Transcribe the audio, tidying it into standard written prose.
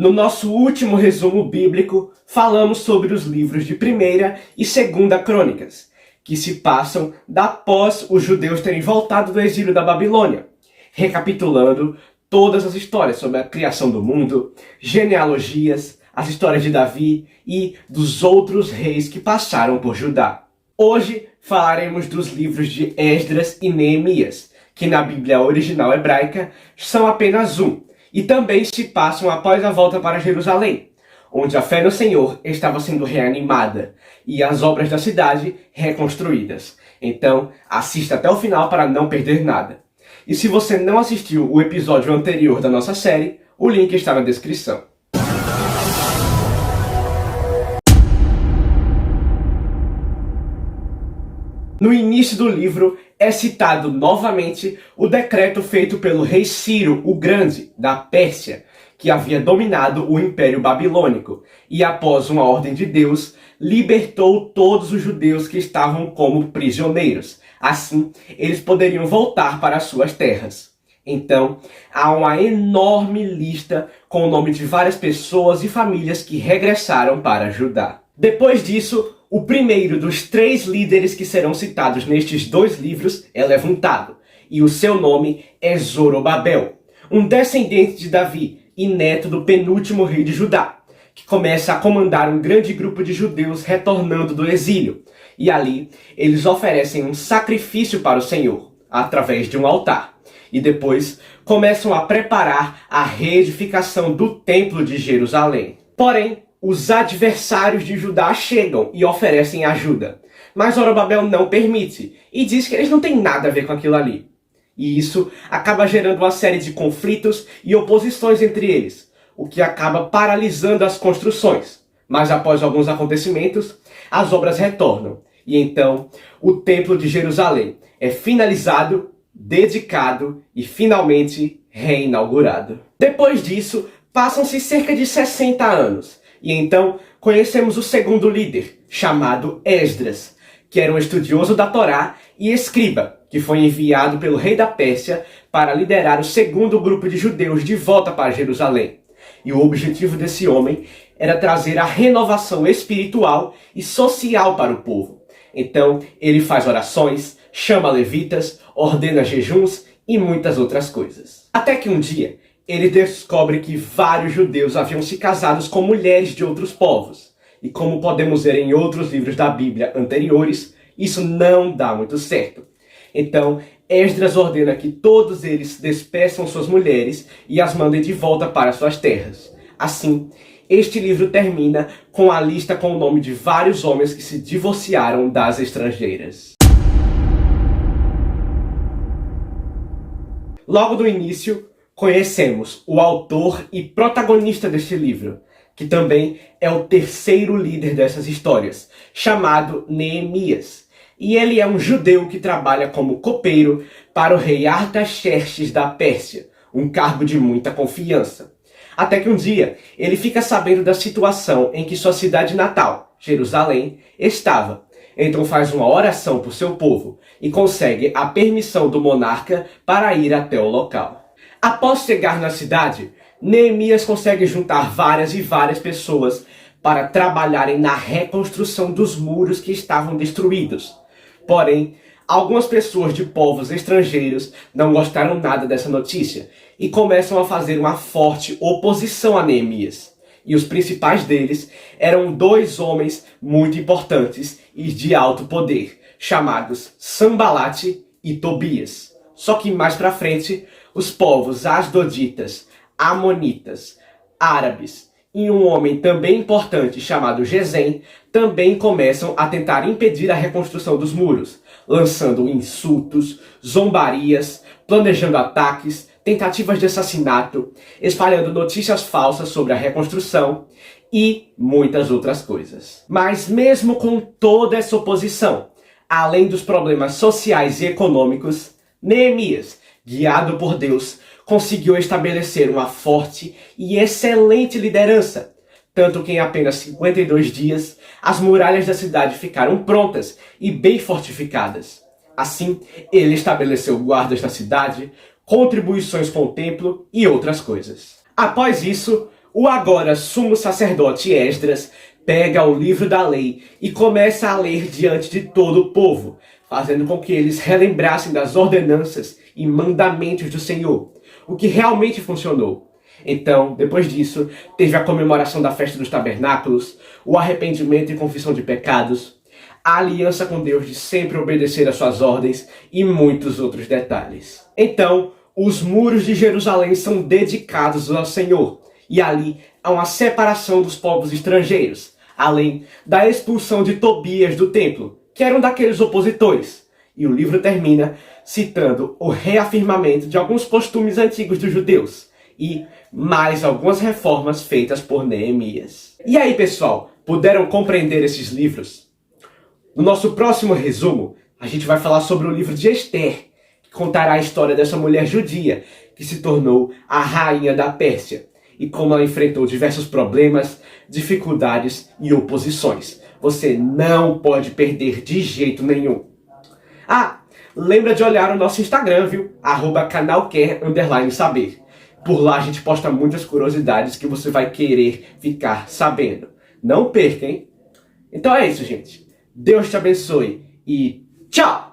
No nosso último resumo bíblico, falamos sobre os livros de 1ª e 2ª Crônicas, que se passam após os judeus terem voltado do exílio da Babilônia, recapitulando todas as histórias sobre a criação do mundo, genealogias, as histórias de Davi e dos outros reis que passaram por Judá. Hoje falaremos dos livros de Esdras e Neemias, que na Bíblia original hebraica são apenas um, e também se passam após a volta para Jerusalém, onde a fé no Senhor estava sendo reanimada e as obras da cidade reconstruídas. Então, assista até o final para não perder nada. E se você não assistiu o episódio anterior da nossa série, o link está na descrição. No início do livro é citado novamente o decreto feito pelo rei Ciro o Grande, da Pérsia, que havia dominado o Império Babilônico, e após uma ordem de Deus, libertou todos os judeus que estavam como prisioneiros. Assim, eles poderiam voltar para suas terras. Então, há uma enorme lista com o nome de várias pessoas e famílias que regressaram para Judá. Depois disso, o primeiro dos 3 líderes que serão citados nestes 2 livros é levantado, e o seu nome é Zorobabel, um descendente de Davi e neto do penúltimo rei de Judá, que começa a comandar um grande grupo de judeus retornando do exílio, e ali eles oferecem um sacrifício para o Senhor, através de um altar, e depois começam a preparar a reedificação do Templo de Jerusalém. Porém, os adversários de Judá chegam e oferecem ajuda, mas Zorobabel não permite e diz que eles não têm nada a ver com aquilo ali. E isso acaba gerando uma série de conflitos e oposições entre eles, o que acaba paralisando as construções. Mas após alguns acontecimentos, as obras retornam, e então o Templo de Jerusalém é finalizado, dedicado e finalmente reinaugurado. Depois disso, passam-se cerca de 60 anos. E então conhecemos o segundo líder, chamado Esdras, que era um estudioso da Torá e escriba, que foi enviado pelo rei da Pérsia para liderar o segundo grupo de judeus de volta para Jerusalém. E o objetivo desse homem era trazer a renovação espiritual e social para o povo. Então ele faz orações, chama levitas, ordena jejuns e muitas outras coisas. Até que um dia ele descobre que vários judeus haviam se casado com mulheres de outros povos. E como podemos ver em outros livros da Bíblia anteriores, isso não dá muito certo. Então, Esdras ordena que todos eles despeçam suas mulheres e as mandem de volta para suas terras. Assim, este livro termina com a lista com o nome de vários homens que se divorciaram das estrangeiras. Logo do início, conhecemos o autor e protagonista deste livro, que também é o terceiro líder dessas histórias, chamado Neemias. E ele é um judeu que trabalha como copeiro para o rei Artaxerxes da Pérsia, um cargo de muita confiança. Até que um dia ele fica sabendo da situação em que sua cidade natal, Jerusalém, estava. Então faz uma oração por seu povo e consegue a permissão do monarca para ir até o local. Após chegar na cidade, Neemias consegue juntar várias e várias pessoas para trabalharem na reconstrução dos muros que estavam destruídos. Porém, algumas pessoas de povos estrangeiros não gostaram nada dessa notícia e começam a fazer uma forte oposição a Neemias. E os principais deles eram 2 homens muito importantes e de alto poder, chamados Sambalate e Tobias. Só que mais pra frente, os povos asdoditas, amonitas, árabes e um homem também importante chamado Gesem também começam a tentar impedir a reconstrução dos muros, lançando insultos, zombarias, planejando ataques, tentativas de assassinato, espalhando notícias falsas sobre a reconstrução e muitas outras coisas. Mas mesmo com toda essa oposição, além dos problemas sociais e econômicos, Neemias, guiado por Deus, conseguiu estabelecer uma forte e excelente liderança, tanto que em apenas 52 dias, as muralhas da cidade ficaram prontas e bem fortificadas. Assim, ele estabeleceu guardas na cidade, contribuições com o templo e outras coisas. Após isso, O agora sumo sacerdote Esdras pega o livro da lei e começa a ler diante de todo o povo, fazendo com que eles relembrassem das ordenanças e mandamentos do Senhor, o que realmente funcionou. Então, depois disso, teve a comemoração da festa dos tabernáculos, o arrependimento e confissão de pecados, a aliança com Deus de sempre obedecer às suas ordens e muitos outros detalhes. Então, os muros de Jerusalém são dedicados ao Senhor, e ali há uma separação dos povos estrangeiros, além da expulsão de Tobias do templo, que era um daqueles opositores. E o livro termina citando o reafirmamento de alguns costumes antigos dos judeus e mais algumas reformas feitas por Neemias. E aí, pessoal, puderam compreender esses livros? No nosso próximo resumo, a gente vai falar sobre o livro de Esther, que contará a história dessa mulher judia que se tornou a rainha da Pérsia e como ela enfrentou diversos problemas, dificuldades e oposições. Você não pode perder de jeito nenhum. Ah, lembra de olhar o nosso Instagram, viu? @canalquer_saber. Por lá a gente posta muitas curiosidades que você vai querer ficar sabendo. Não perca, hein? Então é isso, gente. Deus te abençoe e tchau!